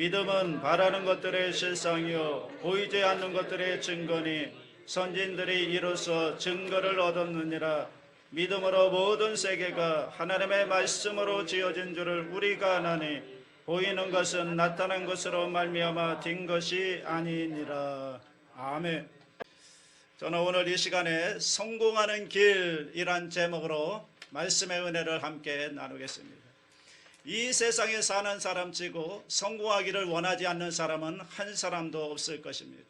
믿음은 바라는 것들의 실상이요 보이지 않는 것들의 증거니 선진들이 이로써 증거를 얻었느니라. 믿음으로 모든 세계가 하나님의 말씀으로 지어진 줄을 우리가 아나니 보이는 것은 나타난 것으로 말미암아 된 것이 아니니라. 아멘. 저는 오늘 이 시간에 성공하는 길이란 제목으로 말씀의 은혜를 함께 나누겠습니다. 이 세상에 사는 사람치고 성공하기를 원하지 않는 사람은 한 사람도 없을 것입니다.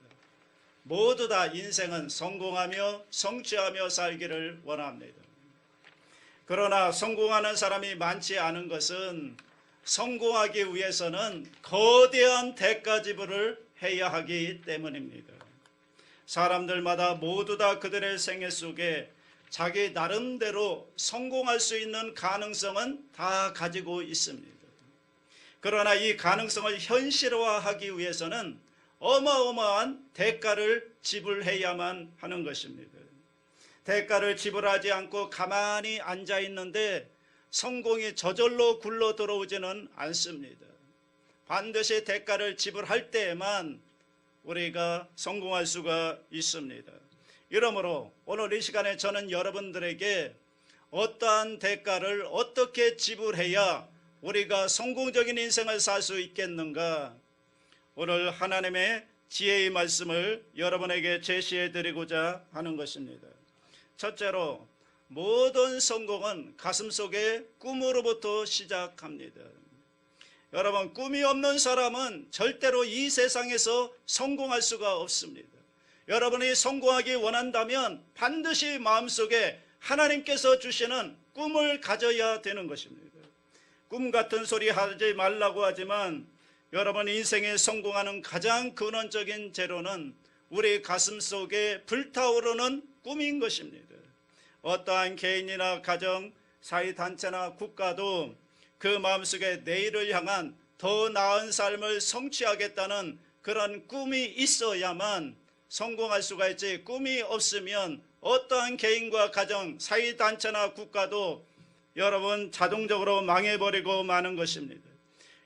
모두 다 인생은 성공하며 성취하며 살기를 원합니다. 그러나 성공하는 사람이 많지 않은 것은 성공하기 위해서는 거대한 대가 지불을 해야 하기 때문입니다. 사람들마다 모두 다 그들의 생애 속에 자기 나름대로 성공할 수 있는 가능성은 다 가지고 있습니다. 그러나 이 가능성을 현실화하기 위해서는 어마어마한 대가를 지불해야만 하는 것입니다. 대가를 지불하지 않고 가만히 앉아 있는데 성공이 저절로 굴러 들어오지는 않습니다. 반드시 대가를 지불할 때에만 우리가 성공할 수가 있습니다. 이러므로 오늘 이 시간에 저는 여러분들에게 어떠한 대가를 어떻게 지불해야 우리가 성공적인 인생을 살 수 있겠는가, 오늘 하나님의 지혜의 말씀을 여러분에게 제시해 드리고자 하는 것입니다. 첫째로, 모든 성공은 가슴속의 꿈으로부터 시작합니다. 여러분, 꿈이 없는 사람은 절대로 이 세상에서 성공할 수가 없습니다. 여러분이 성공하기 원한다면 반드시 마음속에 하나님께서 주시는 꿈을 가져야 되는 것입니다. 꿈 같은 소리 하지 말라고 하지만 여러분, 인생에 성공하는 가장 근원적인 재료는 우리 가슴속에 불타오르는 꿈인 것입니다. 어떠한 개인이나 가정, 사회단체나 국가도 그 마음속에 내일을 향한 더 나은 삶을 성취하겠다는 그런 꿈이 있어야만 성공할 수가 있지, 꿈이 없으면 어떠한 개인과 가정, 사회단체나 국가도 여러분 자동적으로 망해버리고 마는 것입니다.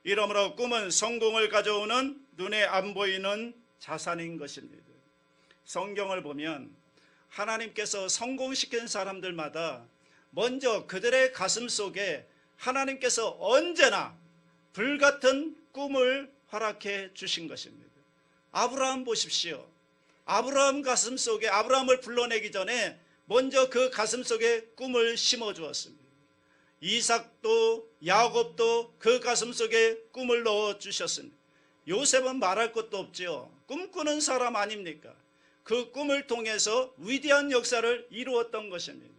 이러므로 꿈은 성공을 가져오는 눈에 안 보이는 자산인 것입니다. 성경을 보면 하나님께서 성공시킨 사람들마다 먼저 그들의 가슴 속에 하나님께서 언제나 불같은 꿈을 허락해 주신 것입니다. 아브라함 보십시오. 아브라함 가슴 속에, 아브라함을 불러내기 전에 먼저 그 가슴 속에 꿈을 심어 주었습니다. 이삭도 야곱도 그 가슴 속에 꿈을 넣어 주셨습니다. 요셉은 말할 것도 없지요. 꿈꾸는 사람 아닙니까? 그 꿈을 통해서 위대한 역사를 이루었던 것입니다.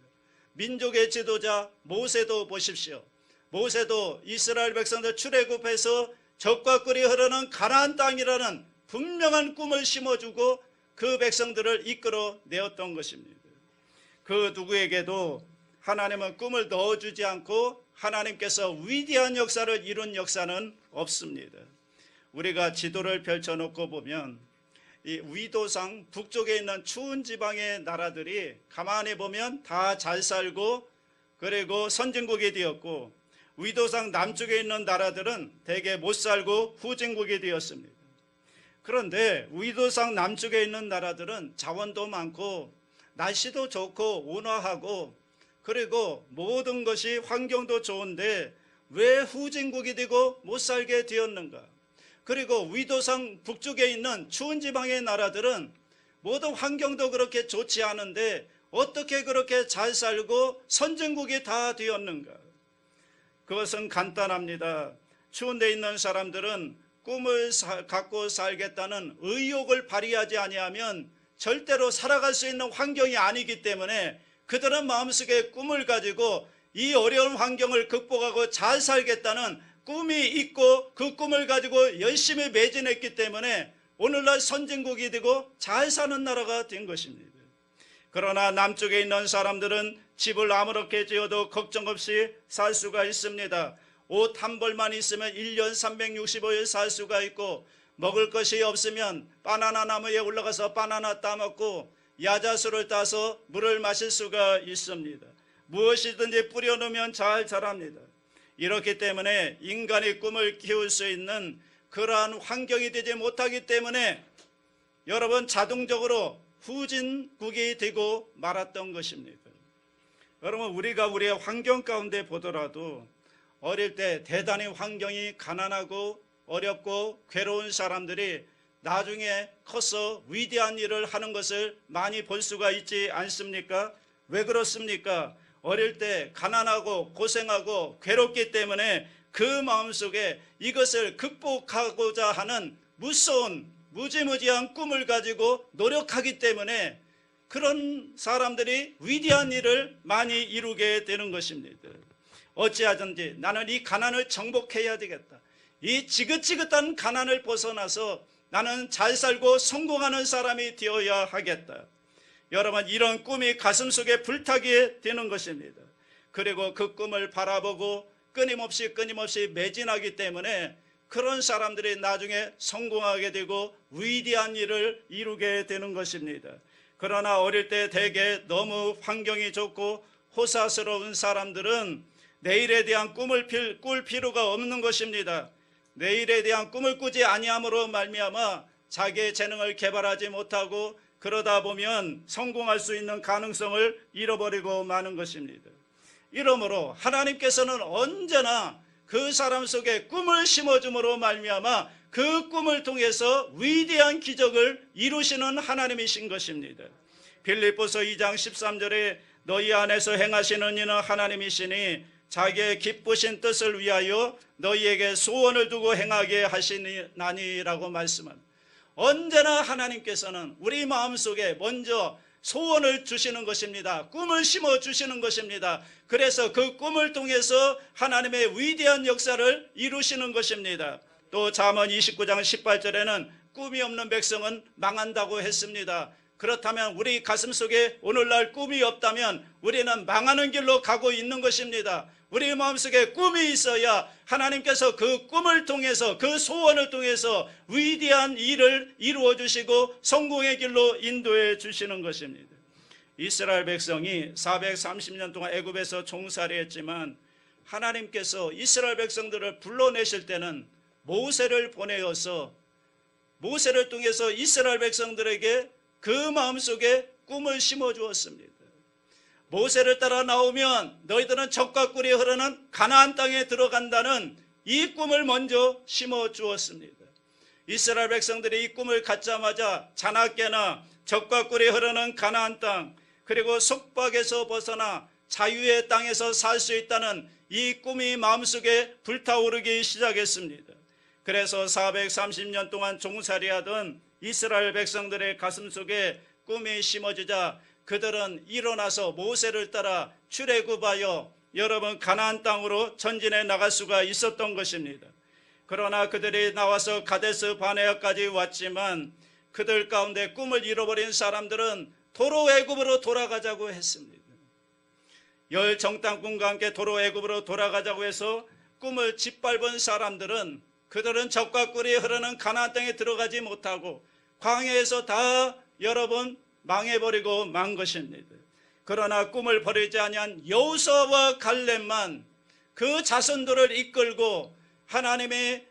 민족의 지도자 모세도 보십시오. 모세도 이스라엘 백성들 출애굽해서 적과 꿀이 흐르는 가나안 땅이라는 분명한 꿈을 심어주고 그 백성들을 이끌어 내었던 것입니다. 그 누구에게도 하나님은 꿈을 넣어주지 않고 하나님께서 위대한 역사를 이룬 역사는 없습니다. 우리가 지도를 펼쳐놓고 보면 이 위도상 북쪽에 있는 추운 지방의 나라들이 가만히 보면 다 잘 살고 그리고 선진국이 되었고, 위도상 남쪽에 있는 나라들은 대개 못 살고 후진국이 되었습니다. 그런데 위도상 남쪽에 있는 나라들은 자원도 많고 날씨도 좋고 온화하고 그리고 모든 것이 환경도 좋은데 왜 후진국이 되고 못 살게 되었는가? 그리고 위도상 북쪽에 있는 추운 지방의 나라들은 모든 환경도 그렇게 좋지 않은데 어떻게 그렇게 잘 살고 선진국이 다 되었는가? 그것은 간단합니다. 추운 데 있는 사람들은 꿈을 갖고 살겠다는 의욕을 발휘하지 아니하면 절대로 살아갈 수 있는 환경이 아니기 때문에 그들은 마음속에 꿈을 가지고 이 어려운 환경을 극복하고 잘 살겠다는 꿈이 있고 그 꿈을 가지고 열심히 매진했기 때문에 오늘날 선진국이 되고 잘 사는 나라가 된 것입니다. 그러나 남쪽에 있는 사람들은 집을 아무렇게 지어도 걱정 없이 살 수가 있습니다. 옷 한 벌만 있으면 1년 365일 살 수가 있고, 먹을 것이 없으면 바나나 나무에 올라가서 바나나 따먹고 야자수를 따서 물을 마실 수가 있습니다. 무엇이든지 뿌려놓으면 잘 자랍니다. 이렇기 때문에 인간이 꿈을 키울 수 있는 그러한 환경이 되지 못하기 때문에 여러분 자동적으로 후진국이 되고 말았던 것입니다. 여러분 우리가 우리의 환경 가운데 보더라도 어릴 때 대단히 환경이 가난하고 어렵고 괴로운 사람들이 나중에 커서 위대한 일을 하는 것을 많이 볼 수가 있지 않습니까? 왜 그렇습니까? 어릴 때 가난하고 고생하고 괴롭기 때문에 그 마음속에 이것을 극복하고자 하는 무서운 무지무지한 꿈을 가지고 노력하기 때문에 그런 사람들이 위대한 일을 많이 이루게 되는 것입니다. 어찌하든지 나는 이 가난을 정복해야 되겠다. 이 지긋지긋한 가난을 벗어나서 나는 잘 살고 성공하는 사람이 되어야 하겠다. 여러분 이런 꿈이 가슴속에 불타게 되는 것입니다. 그리고 그 꿈을 바라보고 끊임없이 매진하기 때문에 그런 사람들이 나중에 성공하게 되고 위대한 일을 이루게 되는 것입니다. 그러나 어릴 때 대개 너무 환경이 좋고 호사스러운 사람들은 내일에 대한 꿈을 꿀 필요가 없는 것입니다. 내일에 대한 꿈을 꾸지 아니함으로 말미암아 자기의 재능을 개발하지 못하고 그러다 보면 성공할 수 있는 가능성을 잃어버리고 마는 것입니다. 이러므로 하나님께서는 언제나 그 사람 속에 꿈을 심어줌으로 말미암아 그 꿈을 통해서 위대한 기적을 이루시는 하나님이신 것입니다. 빌립보서 2장 13절에 너희 안에서 행하시는 이는 하나님이시니 자기의 기쁘신 뜻을 위하여 너희에게 소원을 두고 행하게 하시나니라고 말씀합니다. 언제나 하나님께서는 우리 마음속에 먼저 소원을 주시는 것입니다. 꿈을 심어주시는 것입니다. 그래서 그 꿈을 통해서 하나님의 위대한 역사를 이루시는 것입니다. 또 잠언 29장 18절에는 꿈이 없는 백성은 망한다고 했습니다. 그렇다면 우리 가슴속에 오늘날 꿈이 없다면 우리는 망하는 길로 가고 있는 것입니다. 우리 마음속에 꿈이 있어야 하나님께서 그 꿈을 통해서 그 소원을 통해서 위대한 일을 이루어 주시고 성공의 길로 인도해 주시는 것입니다. 이스라엘 백성이 430년 동안 애굽에서 종살이했지만 하나님께서 이스라엘 백성들을 불러내실 때는 모세를 보내어서 모세를 통해서 이스라엘 백성들에게 그 마음속에 꿈을 심어 주었습니다. 모세를 따라 나오면 너희들은 적과 꿀이 흐르는 가나안 땅에 들어간다는 이 꿈을 먼저 심어 주었습니다. 이스라엘 백성들이 이 꿈을 갖자마자 자나깨나 적과 꿀이 흐르는 가나안 땅 그리고 속박에서 벗어나 자유의 땅에서 살 수 있다는 이 꿈이 마음속에 불타오르기 시작했습니다. 그래서 430년 동안 종살이하던 이스라엘 백성들의 가슴속에 꿈이 심어지자 그들은 일어나서 모세를 따라 출애굽하여 여러분 가나안 땅으로 전진해 나갈 수가 있었던 것입니다. 그러나 그들이 나와서 가데스 바네아까지 왔지만 그들 가운데 꿈을 잃어버린 사람들은 도로 애굽으로 돌아가자고 했습니다. 열 정탐꾼과 함께 도로 애굽으로 돌아가자고 해서 꿈을 짓밟은 사람들은 그들은 적과 꿀이 흐르는 가나안 땅에 들어가지 못하고 광야에서 다 여러분 망해버리고 만 것입니다. 그러나 꿈을 버리지 아니한 여호수아와 갈렙만 그 자손들을 이끌고 하나님이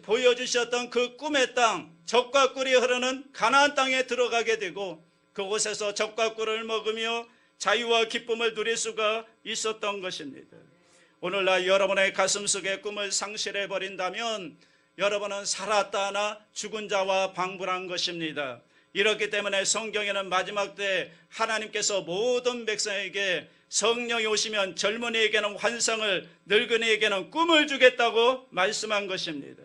보여주셨던 그 꿈의 땅 적과 꿀이 흐르는 가나안 땅에 들어가게 되고 그곳에서 적과 꿀을 먹으며 자유와 기쁨을 누릴 수가 있었던 것입니다. 오늘날 여러분의 가슴속에 꿈을 상실해 버린다면 여러분은 살았다 하나 죽은 자와 방불한 것입니다. 이렇기 때문에 성경에는 마지막 때 하나님께서 모든 백성에게 성령이 오시면 젊은이에게는 환상을 늙은이에게는 꿈을 주겠다고 말씀한 것입니다.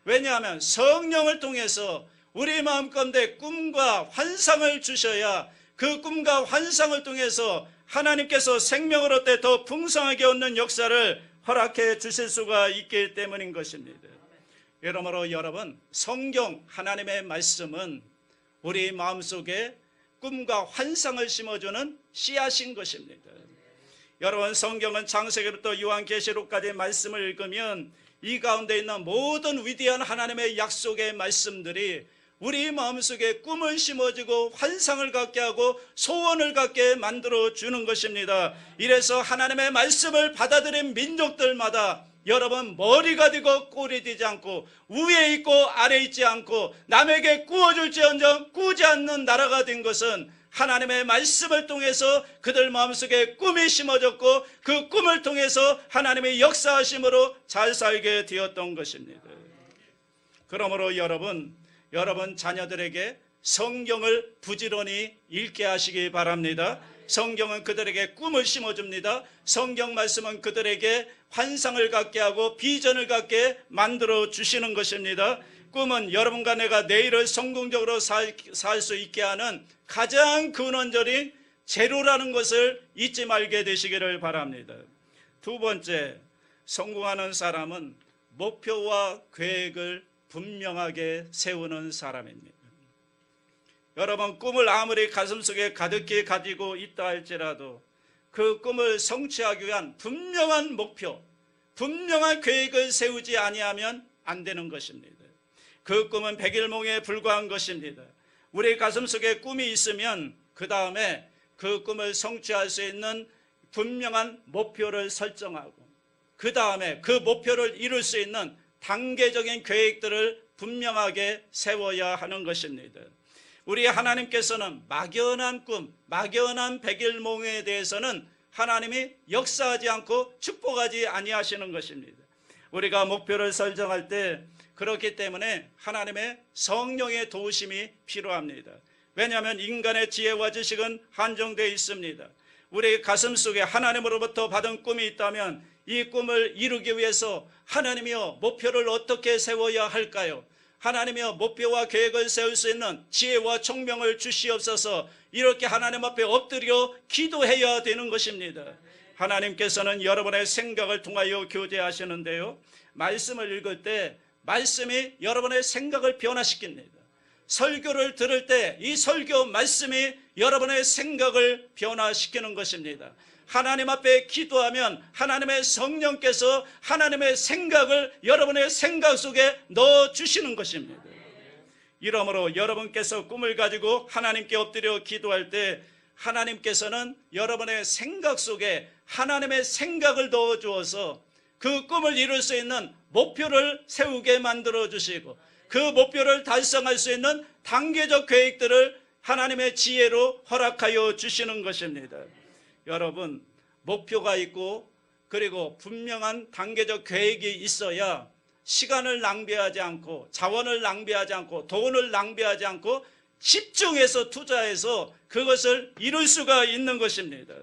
왜냐하면 성령을 통해서 우리 마음 가운데 꿈과 환상을 주셔야 그 꿈과 환상을 통해서 하나님께서 생명을 얻되 더 풍성하게 얻는 역사를 허락해 주실 수가 있기 때문인 것입니다. 여러모로 여러분 성경 하나님의 말씀은 우리 마음속에 꿈과 환상을 심어주는 씨앗인 것입니다. 여러분 성경은 창세기부터 요한계시록까지 말씀을 읽으면 이 가운데 있는 모든 위대한 하나님의 약속의 말씀들이 우리 마음속에 꿈을 심어주고 환상을 갖게 하고 소원을 갖게 만들어주는 것입니다. 이래서 하나님의 말씀을 받아들인 민족들마다 여러분 머리가 되고 꼴이 되지 않고 위에 있고 아래에 있지 않고 남에게 꾸어줄지언정 꾸지 않는 나라가 된 것은 하나님의 말씀을 통해서 그들 마음속에 꿈이 심어졌고 그 꿈을 통해서 하나님의 역사하심으로 잘 살게 되었던 것입니다. 그러므로 여러분 자녀들에게 성경을 부지런히 읽게 하시기 바랍니다. 성경은 그들에게 꿈을 심어줍니다. 성경 말씀은 그들에게 환상을 갖게 하고 비전을 갖게 만들어 주시는 것입니다. 꿈은 여러분과 내가 내일을 성공적으로 살 수 있게 하는 가장 근원적인 재료라는 것을 잊지 말게 되시기를 바랍니다. 두 번째, 성공하는 사람은 목표와 계획을 분명하게 세우는 사람입니다. 여러분 꿈을 아무리 가슴속에 가득히 가지고 있다 할지라도 그 꿈을 성취하기 위한 분명한 목표, 분명한 계획을 세우지 아니하면 안 되는 것입니다. 그 꿈은 백일몽에 불과한 것입니다. 우리 가슴속에 꿈이 있으면 그 다음에 그 꿈을 성취할 수 있는 분명한 목표를 설정하고 그 다음에 그 목표를 이룰 수 있는 단계적인 계획들을 분명하게 세워야 하는 것입니다. 우리 하나님께서는 막연한 꿈, 막연한 백일몽에 대해서는 하나님이 역사하지 않고 축복하지 아니하시는 것입니다. 우리가 목표를 설정할 때 그렇기 때문에 하나님의 성령의 도우심이 필요합니다. 왜냐하면 인간의 지혜와 지식은 한정되어 있습니다. 우리 가슴속에 하나님으로부터 받은 꿈이 있다면 이 꿈을 이루기 위해서 하나님이여 목표를 어떻게 세워야 할까요? 하나님이여 목표와 계획을 세울 수 있는 지혜와 총명을 주시옵소서. 이렇게 하나님 앞에 엎드려 기도해야 되는 것입니다. 하나님께서는 여러분의 생각을 통하여 교제하시는데요, 말씀을 읽을 때 말씀이 여러분의 생각을 변화시킵니다. 설교를 들을 때 이 설교 말씀이 여러분의 생각을 변화시키는 것입니다. 하나님 앞에 기도하면 하나님의 성령께서 하나님의 생각을 여러분의 생각 속에 넣어주시는 것입니다. 이러므로 여러분께서 꿈을 가지고 하나님께 엎드려 기도할 때 하나님께서는 여러분의 생각 속에 하나님의 생각을 넣어주어서 그 꿈을 이룰 수 있는 목표를 세우게 만들어 주시고 그 목표를 달성할 수 있는 단계적 계획들을 하나님의 지혜로 허락하여 주시는 것입니다. 여러분 목표가 있고 그리고 분명한 단계적 계획이 있어야 시간을 낭비하지 않고 자원을 낭비하지 않고 돈을 낭비하지 않고 집중해서 투자해서 그것을 이룰 수가 있는 것입니다.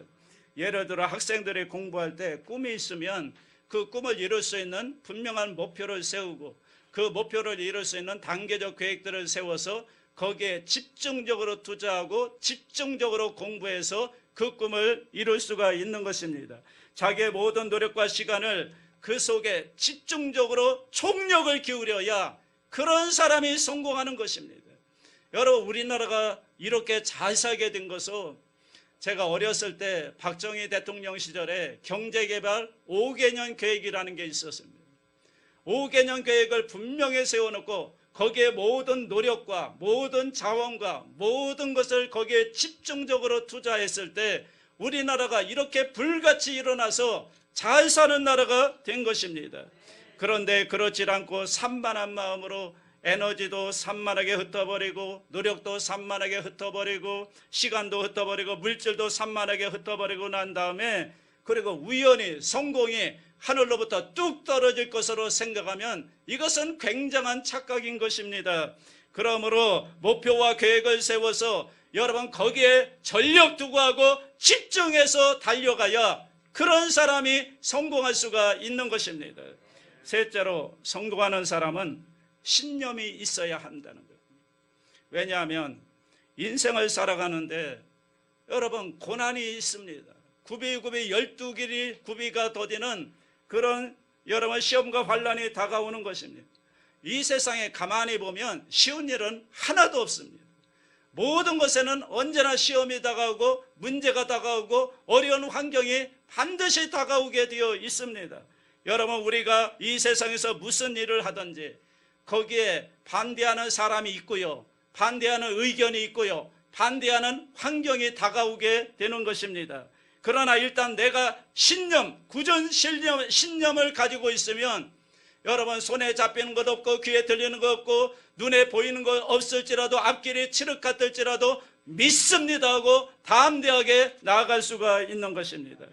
예를 들어 학생들이 공부할 때 꿈이 있으면 그 꿈을 이룰 수 있는 분명한 목표를 세우고 그 목표를 이룰 수 있는 단계적 계획들을 세워서 거기에 집중적으로 투자하고 집중적으로 공부해서 그 꿈을 이룰 수가 있는 것입니다. 자기의 모든 노력과 시간을 그 속에 집중적으로 총력을 기울여야 그런 사람이 성공하는 것입니다. 여러분 우리나라가 이렇게 잘 살게 된 것은 제가 어렸을 때 박정희 대통령 시절에 경제개발 5개년 계획이라는 게 있었습니다. 5개년 계획을 분명히 세워놓고 거기에 모든 노력과 모든 자원과 모든 것을 거기에 집중적으로 투자했을 때 우리나라가 이렇게 불같이 일어나서 잘 사는 나라가 된 것입니다. 그런데 그렇지 않고 산만한 마음으로 에너지도 산만하게 흩어버리고 노력도 산만하게 흩어버리고 시간도 흩어버리고 물질도 산만하게 흩어버리고 난 다음에 그리고 우연히 성공이 하늘로부터 뚝 떨어질 것으로 생각하면 이것은 굉장한 착각인 것입니다. 그러므로 목표와 계획을 세워서 여러분 거기에 전력 두고 하고 집중해서 달려가야 그런 사람이 성공할 수가 있는 것입니다. 셋째로 성공하는 사람은 신념이 있어야 한다는 것. 왜냐하면 인생을 살아가는데 여러분 고난이 있습니다. 굽이굽이 12길이 굽이가 더디는 그런 여러분 시험과 환난이 다가오는 것입니다. 이 세상에 가만히 보면 쉬운 일은 하나도 없습니다. 모든 것에는 언제나 시험이 다가오고 문제가 다가오고 어려운 환경이 반드시 다가오게 되어 있습니다. 여러분 우리가 이 세상에서 무슨 일을 하든지 거기에 반대하는 사람이 있고요, 반대하는 의견이 있고요, 반대하는 환경이 다가오게 되는 것입니다. 그러나 일단 내가 구전 신념을 가지고 있으면 여러분 손에 잡히는 것 없고 귀에 들리는 것 없고 눈에 보이는 것 없을지라도 앞길이 칠흑 같을지라도 믿습니다 하고 담대하게 나아갈 수가 있는 것입니다.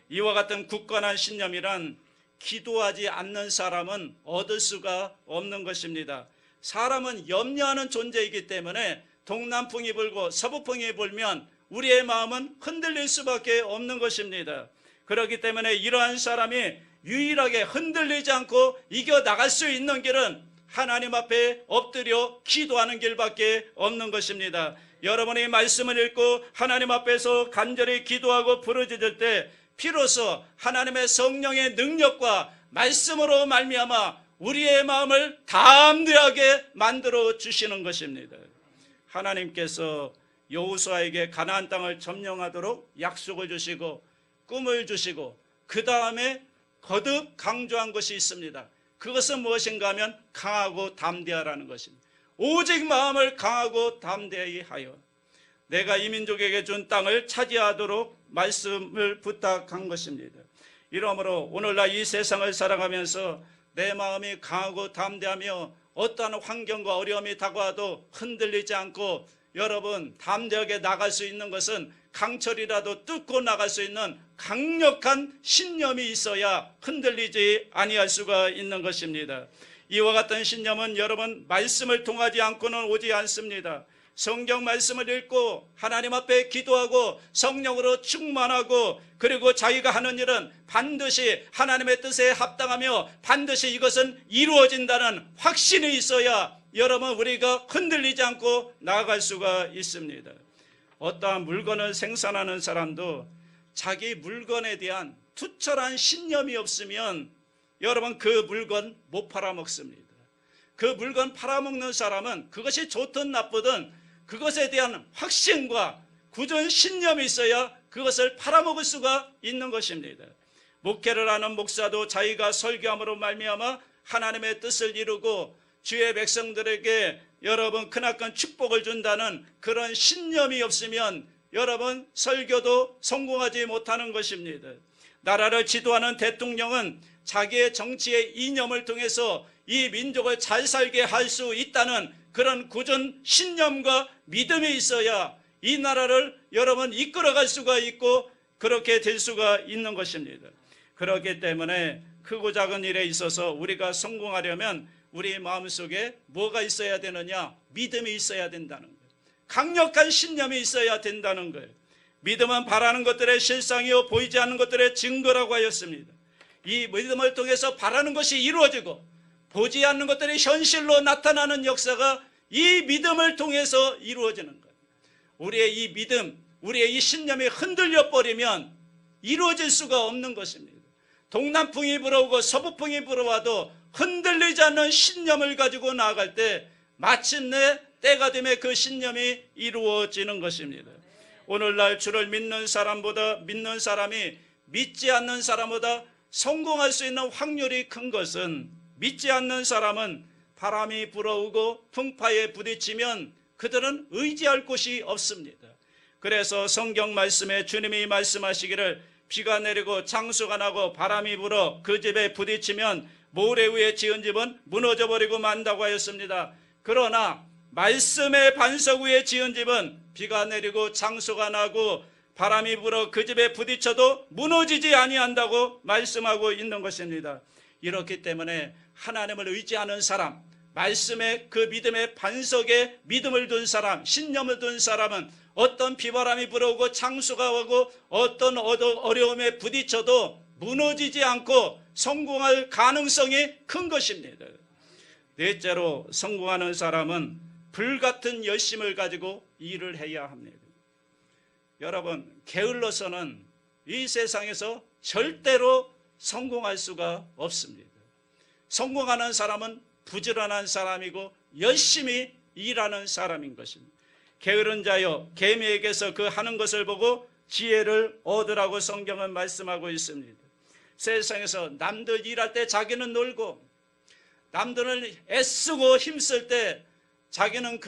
이와 같은 굳건한 신념이란 기도하지 않는 사람은 얻을 수가 없는 것입니다. 사람은 염려하는 존재이기 때문에 동남풍이 불고 서부풍이 불면 우리의 마음은 흔들릴 수밖에 없는 것입니다. 그렇기 때문에 이러한 사람이 유일하게 흔들리지 않고 이겨나갈 수 있는 길은 하나님 앞에 엎드려 기도하는 길밖에 없는 것입니다. 여러분이 말씀을 읽고 하나님 앞에서 간절히 기도하고 부르짖을 때 비로소 하나님의 성령의 능력과 말씀으로 말미암아 우리의 마음을 담대하게 만들어 주시는 것입니다. 하나님께서 여호수아에게 가나안 땅을 점령하도록 약속을 주시고 꿈을 주시고 그 다음에 거듭 강조한 것이 있습니다. 그것은 무엇인가 하면 강하고 담대하라는 것입니다. 오직 마음을 강하고 담대히 하여 내가 이 민족에게 준 땅을 차지하도록 말씀을 부탁한 것입니다. 이러므로 오늘날 이 세상을 살아가면서 내 마음이 강하고 담대하며 어떠한 환경과 어려움이 다가와도 흔들리지 않고 여러분 담대하게 나갈 수 있는 것은 강철이라도 뚫고 나갈 수 있는 강력한 신념이 있어야 흔들리지 아니할 수가 있는 것입니다. 이와 같은 신념은 여러분 말씀을 통하지 않고는 오지 않습니다. 성경 말씀을 읽고 하나님 앞에 기도하고 성령으로 충만하고 그리고 자기가 하는 일은 반드시 하나님의 뜻에 합당하며 반드시 이것은 이루어진다는 확신이 있어야 여러분 우리가 흔들리지 않고 나아갈 수가 있습니다. 어떠한 물건을 생산하는 사람도 자기 물건에 대한 투철한 신념이 없으면 여러분 그 물건 못 팔아먹습니다. 그 물건 팔아먹는 사람은 그것이 좋든 나쁘든 그것에 대한 확신과 굳은 신념이 있어야 그것을 팔아먹을 수가 있는 것입니다. 목회를 하는 목사도 자기가 설교함으로 말미암아 하나님의 뜻을 이루고 주의 백성들에게 여러분 크나큰 축복을 준다는 그런 신념이 없으면 여러분 설교도 성공하지 못하는 것입니다. 나라를 지도하는 대통령은 자기의 정치의 이념을 통해서 이 민족을 잘 살게 할 수 있다는 그런 굳은 신념과 믿음이 있어야 이 나라를 여러분 이끌어갈 수가 있고 그렇게 될 수가 있는 것입니다. 그렇기 때문에 크고 작은 일에 있어서 우리가 성공하려면 우리 마음속에 뭐가 있어야 되느냐? 믿음이 있어야 된다는 거예요. 강력한 신념이 있어야 된다는 거예요. 믿음은 바라는 것들의 실상이요 보이지 않는 것들의 증거라고 하였습니다. 이 믿음을 통해서 바라는 것이 이루어지고 보지 않는 것들이 현실로 나타나는 역사가 이 믿음을 통해서 이루어지는 거예요. 우리의 이 믿음, 우리의 이 신념이 흔들려 버리면 이루어질 수가 없는 것입니다. 동남풍이 불어오고 서부풍이 불어와도 흔들리지 않는 신념을 가지고 나아갈 때 마침내 때가 되면 그 신념이 이루어지는 것입니다. 오늘날 주를 믿는 사람이 믿지 않는 사람보다 성공할 수 있는 확률이 큰 것은 믿지 않는 사람은 바람이 불어오고 풍파에 부딪히면 그들은 의지할 곳이 없습니다. 그래서 성경 말씀에 주님이 말씀하시기를 비가 내리고 창수가 나고 바람이 불어 그 집에 부딪히면 모래 위에 지은 집은 무너져버리고 만다고 하였습니다. 그러나 말씀의 반석 위에 지은 집은 비가 내리고 창수가 나고 바람이 불어 그 집에 부딪혀도 무너지지 아니한다고 말씀하고 있는 것입니다. 이렇기 때문에 하나님을 의지하는 사람, 말씀의 그 믿음의 반석에 믿음을 둔 사람, 신념을 둔 사람은 어떤 비바람이 불어오고 창수가 오고 어떤 어려움에 부딪혀도 무너지지 않고 성공할 가능성이 큰 것입니다. 넷째로 성공하는 사람은 불같은 열심을 가지고 일을 해야 합니다. 여러분, 게을러서는 이 세상에서 절대로 성공할 수가 없습니다. 성공하는 사람은 부지런한 사람이고 열심히 일하는 사람인 것입니다. 게으른 자여 개미에게서 그 하는 것을 보고 지혜를 얻으라고 성경은 말씀하고 있습니다. 세상에서 남들 일할 때 자기는 놀고 남들을 애쓰고 힘쓸 때 자기는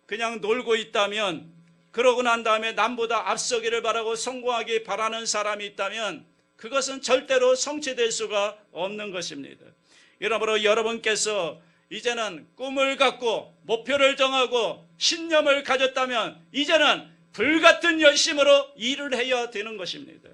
그냥 놀고 있다면 그러고 난 다음에 남보다 앞서기를 바라고 성공하기 바라는 사람이 있다면 그것은 절대로 성취될 수가 없는 것입니다. 이러므로 여러분께서 이제는 꿈을 갖고 목표를 정하고 신념을 가졌다면 이제는 불같은 열심으로 일을 해야 되는 것입니다.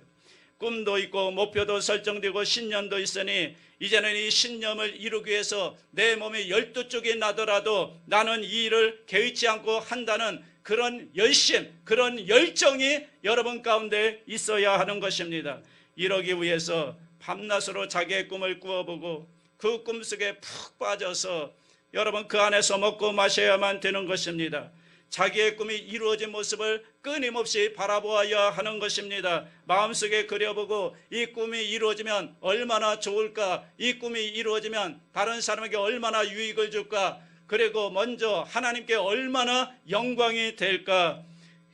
꿈도 있고 목표도 설정되고 신념도 있으니 이제는 이 신념을 이루기 위해서 내 몸이 12쪽이 나더라도 나는 이 일을 개의치 않고 한다는 그런 열심, 그런 열정이 여러분 가운데 있어야 하는 것입니다. 이러기 위해서 밤낮으로 자기의 꿈을 꾸어보고 그 꿈속에 푹 빠져서 여러분 그 안에서 먹고 마셔야만 되는 것입니다. 자기의 꿈이 이루어진 모습을 끊임없이 바라보아야 하는 것입니다. 마음속에 그려보고 이 꿈이 이루어지면 얼마나 좋을까, 이 꿈이 이루어지면 다른 사람에게 얼마나 유익을 줄까, 그리고 먼저 하나님께 얼마나 영광이 될까,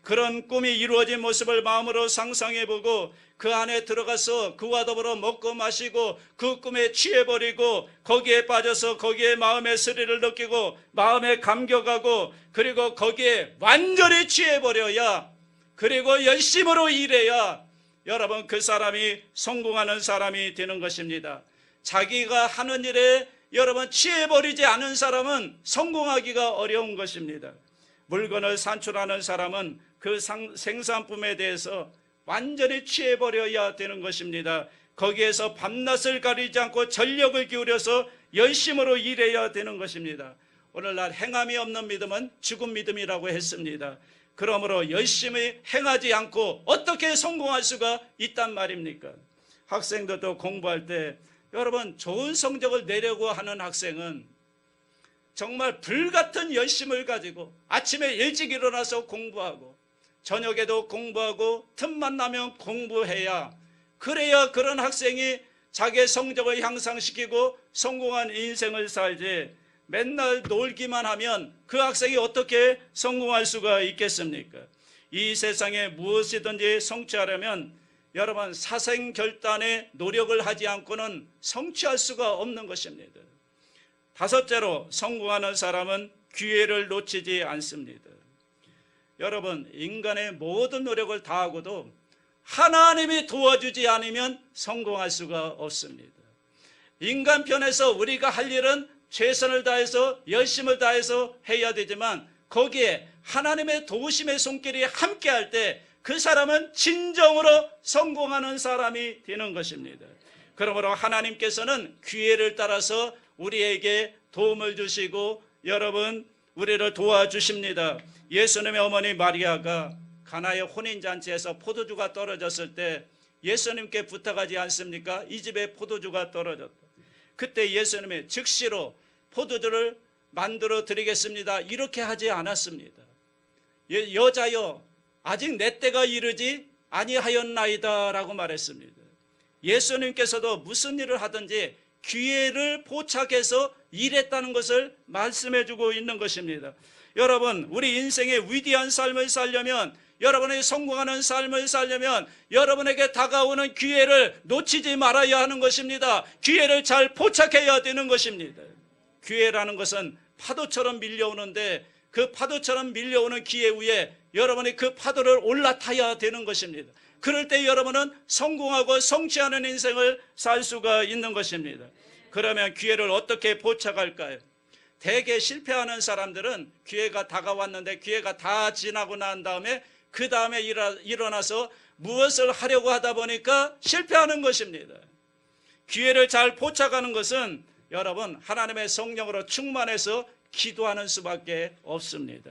그런 꿈이 이루어진 모습을 마음으로 상상해보고 그 안에 들어가서 그와 더불어 먹고 마시고 그 꿈에 취해버리고 거기에 빠져서 거기에 마음의 스릴을 느끼고 마음에 감격하고 그리고 거기에 완전히 취해버려야, 그리고 열심으로 일해야 여러분 그 사람이 성공하는 사람이 되는 것입니다. 자기가 하는 일에 여러분 취해버리지 않은 사람은 성공하기가 어려운 것입니다. 물건을 산출하는 사람은 그 생산품에 대해서 완전히 취해버려야 되는 것입니다. 거기에서 밤낮을 가리지 않고 전력을 기울여서 열심으로 일해야 되는 것입니다. 오늘날 행함이 없는 믿음은 죽은 믿음이라고 했습니다. 그러므로 열심히 행하지 않고 어떻게 성공할 수가 있단 말입니까? 학생들도 공부할 때 여러분 좋은 성적을 내려고 하는 학생은 정말 불같은 열심을 가지고 아침에 일찍 일어나서 공부하고 저녁에도 공부하고 틈만 나면 공부해야, 그래야 그런 학생이 자기의 성적을 향상시키고 성공한 인생을 살지, 맨날 놀기만 하면 그 학생이 어떻게 성공할 수가 있겠습니까? 이 세상에 무엇이든지 성취하려면 여러분 사생결단의 노력을 하지 않고는 성취할 수가 없는 것입니다. 다섯째로, 성공하는 사람은 기회를 놓치지 않습니다. 여러분, 인간의 모든 노력을 다하고도 하나님이 도와주지 않으면 성공할 수가 없습니다. 인간 편에서 우리가 할 일은 최선을 다해서 열심을 다해서 해야 되지만 거기에 하나님의 도우심의 손길이 함께할 때 그 사람은 진정으로 성공하는 사람이 되는 것입니다. 그러므로 하나님께서는 기회를 따라서 우리에게 도움을 주시고 여러분 우리를 도와주십니다. 예수님의 어머니 마리아가 가나의 혼인잔치에서 포도주가 떨어졌을 때 예수님께 부탁하지 않습니까? 이 집에 포도주가 떨어졌다. 그때 예수님이 즉시로 포도주를 만들어 드리겠습니다, 이렇게 하지 않았습니다. 여자여 아직 내 때가 이르지 아니하였나이다 라고 말했습니다. 예수님께서도 무슨 일을 하든지 기회를 포착해서 일했다는 것을 말씀해주고 있는 것입니다. 여러분, 우리 인생의 위대한 삶을 살려면, 여러분이 성공하는 삶을 살려면 여러분에게 다가오는 기회를 놓치지 말아야 하는 것입니다. 기회를 잘 포착해야 되는 것입니다. 기회라는 것은 파도처럼 밀려오는데 그 파도처럼 밀려오는 기회 위에 여러분이 그 파도를 올라타야 되는 것입니다. 그럴 때 여러분은 성공하고 성취하는 인생을 살 수가 있는 것입니다. 그러면 기회를 어떻게 포착할까요? 대개 실패하는 사람들은 기회가 다가왔는데 기회가 다 지나고 난 다음에 그 다음에 일어나서 무엇을 하려고 하다 보니까 실패하는 것입니다. 기회를 잘 포착하는 것은 여러분 하나님의 성령으로 충만해서 기도하는 수밖에 없습니다.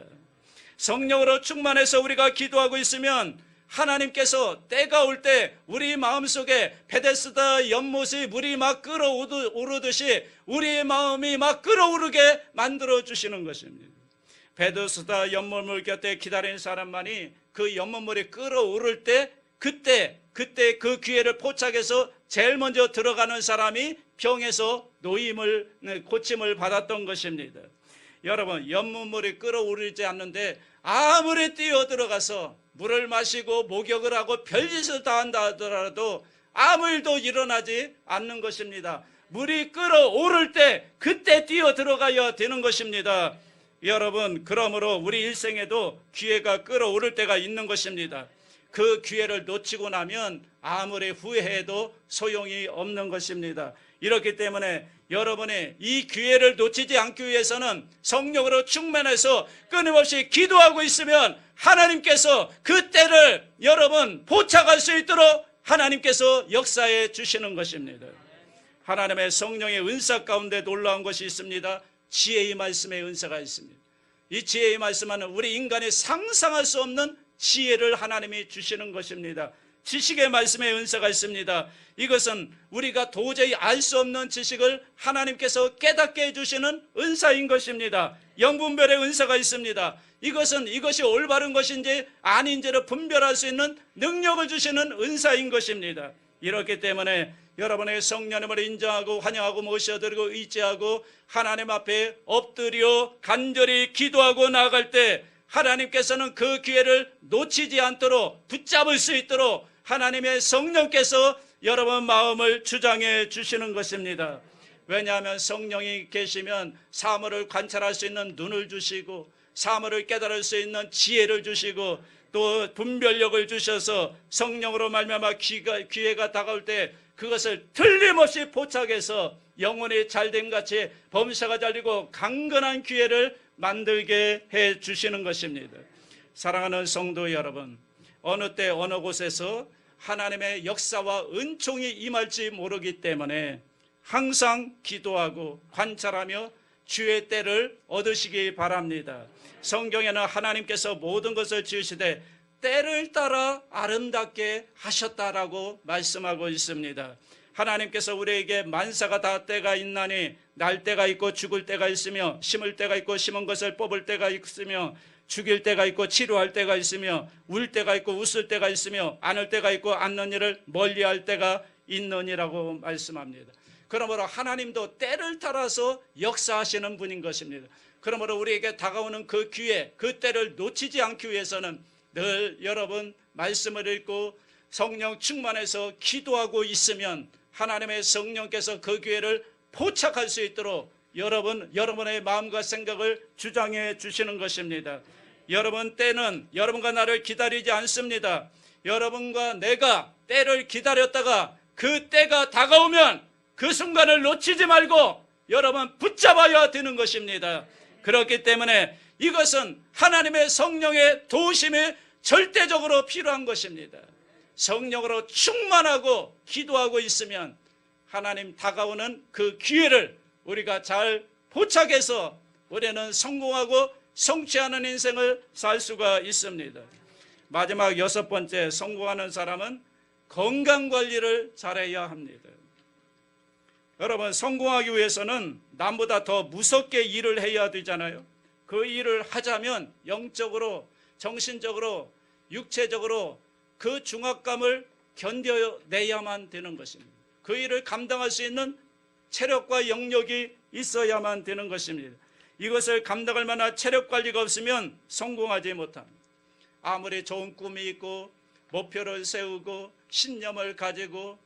성령으로 충만해서 우리가 기도하고 있으면 하나님께서 때가 올 때 우리 마음속에 베데스다 연못이 물이 막 끓어오르듯이 우리의 마음이 막 끓어오르게 만들어주시는 것입니다. 베데스다 연못물 곁에 기다리는 사람만이 그 연못물이 끓어오를 때 그때 그 기회를 포착해서 제일 먼저 들어가는 사람이 병에서 고침을 받았던 것입니다. 여러분, 연못물이 끓어오르지 않는데 아무리 뛰어들어가서 물을 마시고 목욕을 하고 별짓을 다 한다 하더라도 아무 일도 일어나지 않는 것입니다. 물이 끓어오를 때 그때 뛰어들어가야 되는 것입니다. 여러분, 그러므로 우리 일생에도 기회가 끌어오를 때가 있는 것입니다. 그 기회를 놓치고 나면 아무리 후회해도 소용이 없는 것입니다. 이렇기 때문에 여러분이 이 기회를 놓치지 않기 위해서는 성령으로 충만해서 끊임없이 기도하고 있으면 하나님께서 그 때를 여러분 포착할 수 있도록 하나님께서 역사해 주시는 것입니다. 하나님의 성령의 은사 가운데 놀라운 것이 있습니다. 지혜의 말씀의 은사가 있습니다. 이 지혜의 말씀은 우리 인간이 상상할 수 없는 지혜를 하나님이 주시는 것입니다. 지식의 말씀의 은사가 있습니다. 이것은 우리가 도저히 알 수 없는 지식을 하나님께서 깨닫게 해주시는 은사인 것입니다. 영분별의 은사가 있습니다. 이것은 이것이 올바른 것인지 아닌지를 분별할 수 있는 능력을 주시는 은사인 것입니다. 이렇기 때문에 여러분의 성령님을 인정하고 환영하고 모셔드리고 의지하고 하나님 앞에 엎드려 간절히 기도하고 나아갈 때 하나님께서는 그 기회를 놓치지 않도록 붙잡을 수 있도록 하나님의 성령께서 여러분 마음을 주장해 주시는 것입니다. 왜냐하면 성령이 계시면 사물을 관찰할 수 있는 눈을 주시고 사물을 깨달을 수 있는 지혜를 주시고 또 분별력을 주셔서 성령으로 말미암아 기회가 다가올 때 그것을 틀림없이 포착해서 영혼이 잘됨같이 범사가 잘리고 강건한 기회를 만들게 해 주시는 것입니다. 사랑하는 성도 여러분, 어느 때 어느 곳에서 하나님의 역사와 은총이 임할지 모르기 때문에 항상 기도하고 관찰하며 주의 때를 얻으시기 바랍니다. 성경에는 하나님께서 모든 것을 지으시되 때를 따라 아름답게 하셨다라고 말씀하고 있습니다. 하나님께서 우리에게 만사가 다 때가 있나니 날 때가 있고 죽을 때가 있으며 심을 때가 있고 심은 것을 뽑을 때가 있으며 죽일 때가 있고 치료할 때가 있으며 울 때가 있고 웃을 때가 있으며 안을 때가 있고 않는 일을 멀리할 때가 있느니라고 말씀합니다. 그러므로 하나님도 때를 따라서 역사하시는 분인 것입니다. 그러므로 우리에게 다가오는 그 기회, 그 때를 놓치지 않기 위해서는 늘 여러분 말씀을 읽고 성령 충만해서 기도하고 있으면 하나님의 성령께서 그 기회를 포착할 수 있도록 여러분의 마음과 생각을 주장해 주시는 것입니다. 여러분 때는 여러분과 나를 기다리지 않습니다. 여러분과 내가 때를 기다렸다가 그 때가 다가오면 그 순간을 놓치지 말고 여러분 붙잡아야 되는 것입니다. 그렇기 때문에 이것은 하나님의 성령의 도우심이 절대적으로 필요한 것입니다. 성령으로 충만하고 기도하고 있으면 하나님 다가오는 그 기회를 우리가 잘 포착해서 우리는 성공하고 성취하는 인생을 살 수가 있습니다. 마지막 6번째, 성공하는 사람은 건강관리를 잘해야 합니다. 여러분, 성공하기 위해서는 남보다 더 무섭게 일을 해야 되잖아요. 그 일을 하자면 영적으로, 정신적으로, 육체적으로 그 중압감을 견뎌내야만 되는 것입니다. 그 일을 감당할 수 있는 체력과 영역이 있어야만 되는 것입니다. 이것을 감당할 만한 체력 관리가 없으면 성공하지 못합니다. 아무리 좋은 꿈이 있고 목표를 세우고 신념을 가지고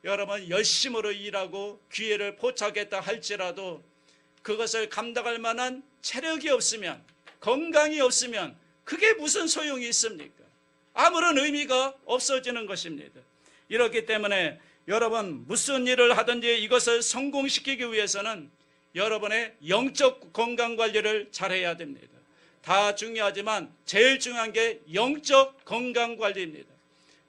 여러분 열심으로 일하고 기회를 포착했다 할지라도 그것을 감당할 만한 체력이 없으면, 건강이 없으면 그게 무슨 소용이 있습니까? 아무런 의미가 없어지는 것입니다. 이렇기 때문에 여러분 무슨 일을 하든지 이것을 성공시키기 위해서는 여러분의 영적 건강관리를 잘해야 됩니다. 다 중요하지만 제일 중요한 게 영적 건강관리입니다.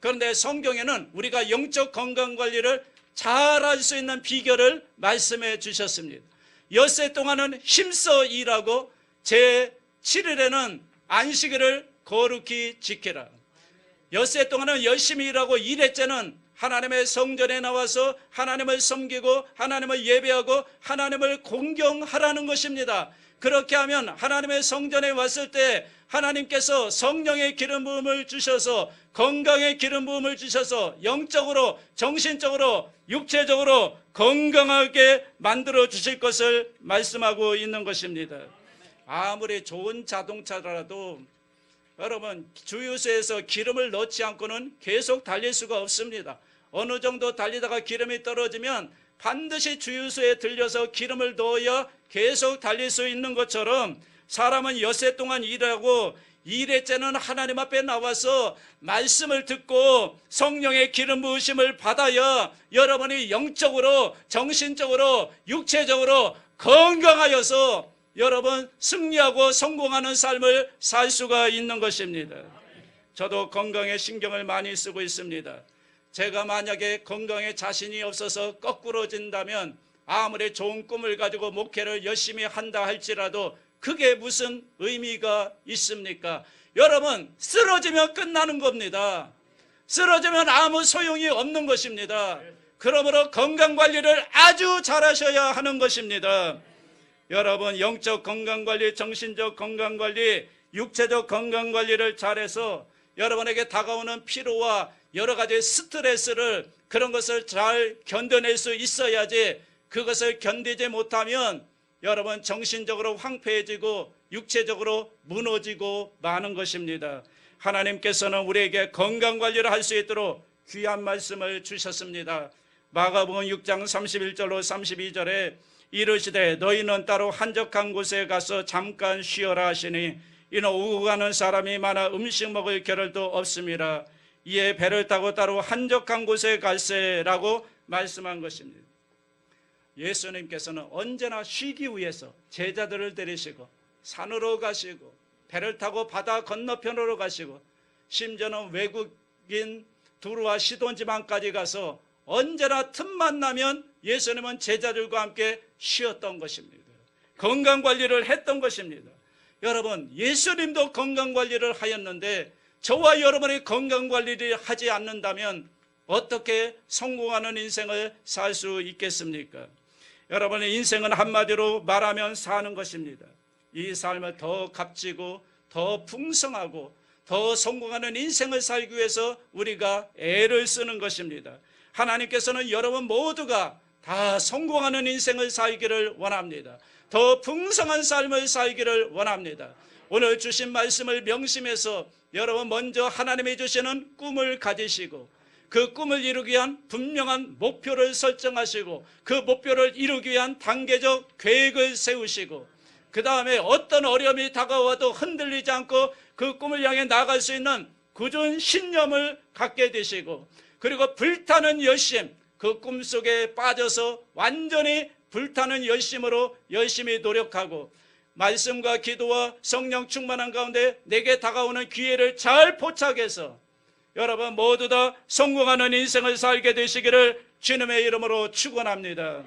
그런데 성경에는 우리가 영적 건강관리를 잘할 수 있는 비결을 말씀해 주셨습니다. 엿새 동안은 힘써 일하고 제7일에는 안식일을 거룩히 지키라. 엿새 동안은 열심히 일하고 일했째는 하나님의 성전에 나와서 하나님을 섬기고 하나님을 예배하고 하나님을 공경하라는 것입니다. 그렇게 하면 하나님의 성전에 왔을 때 하나님께서 성령의 기름 부음을 주셔서 건강의 기름 부음을 주셔서 영적으로, 정신적으로, 육체적으로 건강하게 만들어 주실 것을 말씀하고 있는 것입니다. 아무리 좋은 자동차라도 여러분 주유소에서 기름을 넣지 않고는 계속 달릴 수가 없습니다. 어느 정도 달리다가 기름이 떨어지면 반드시 주유소에 들려서 기름을 넣어야 계속 달릴 수 있는 것처럼 사람은 엿새 동안 일하고 일회째는 하나님 앞에 나와서 말씀을 듣고 성령의 기름 부으심을 받아야 여러분이 영적으로, 정신적으로, 육체적으로 건강하여서 여러분 승리하고 성공하는 삶을 살 수가 있는 것입니다. 저도 건강에 신경을 많이 쓰고 있습니다. 제가 만약에 건강에 자신이 없어서 거꾸로진다면 아무리 좋은 꿈을 가지고 목회를 열심히 한다 할지라도 그게 무슨 의미가 있습니까? 여러분, 쓰러지면 끝나는 겁니다. 쓰러지면 아무 소용이 없는 것입니다. 그러므로 건강관리를 아주 잘하셔야 하는 것입니다. 여러분, 영적 건강관리, 정신적 건강관리, 육체적 건강관리를 잘해서 여러분에게 다가오는 피로와 여러 가지 스트레스를, 그런 것을 잘 견뎌낼 수 있어야지, 그것을 견디지 못하면 여러분 정신적으로 황폐해지고 육체적으로 무너지고 마는 것입니다. 하나님께서는 우리에게 건강관리를 할 수 있도록 귀한 말씀을 주셨습니다. 마가복음 6장 31절로 32절에 이르시되 너희는 따로 한적한 곳에 가서 잠깐 쉬어라 하시니 이는 오고 가는 사람이 많아 음식 먹을 겨를도 없음이라. 이에 배를 타고 따로 한적한 곳에 갈세라고 말씀한 것입니다. 예수님께서는 언제나 쉬기 위해서 제자들을 데리시고 산으로 가시고 배를 타고 바다 건너편으로 가시고 심지어는 외국인 두루와 시돈 지방까지 가서 언제나 틈만 나면 예수님은 제자들과 함께 쉬었던 것입니다. 건강관리를 했던 것입니다. 여러분, 예수님도 건강관리를 하였는데 저와 여러분이 건강관리를 하지 않는다면 어떻게 성공하는 인생을 살 수 있겠습니까? 여러분의 인생은 한마디로 말하면 사는 것입니다. 이 삶을 더 값지고 더 풍성하고 더 성공하는 인생을 살기 위해서 우리가 애를 쓰는 것입니다. 하나님께서는 여러분 모두가 다 성공하는 인생을 살기를 원합니다. 더 풍성한 삶을 살기를 원합니다. 오늘 주신 말씀을 명심해서 여러분 먼저 하나님이 주시는 꿈을 가지시고 그 꿈을 이루기 위한 분명한 목표를 설정하시고 그 목표를 이루기 위한 단계적 계획을 세우시고 그 다음에 어떤 어려움이 다가와도 흔들리지 않고 그 꿈을 향해 나아갈 수 있는 굳은 신념을 갖게 되시고 그리고 불타는 열심, 그 꿈속에 빠져서 완전히 불타는 열심으로 열심히 노력하고 말씀과 기도와 성령 충만한 가운데 내게 다가오는 기회를 잘 포착해서 여러분 모두 다 성공하는 인생을 살게 되시기를 주님의 이름으로 축원합니다.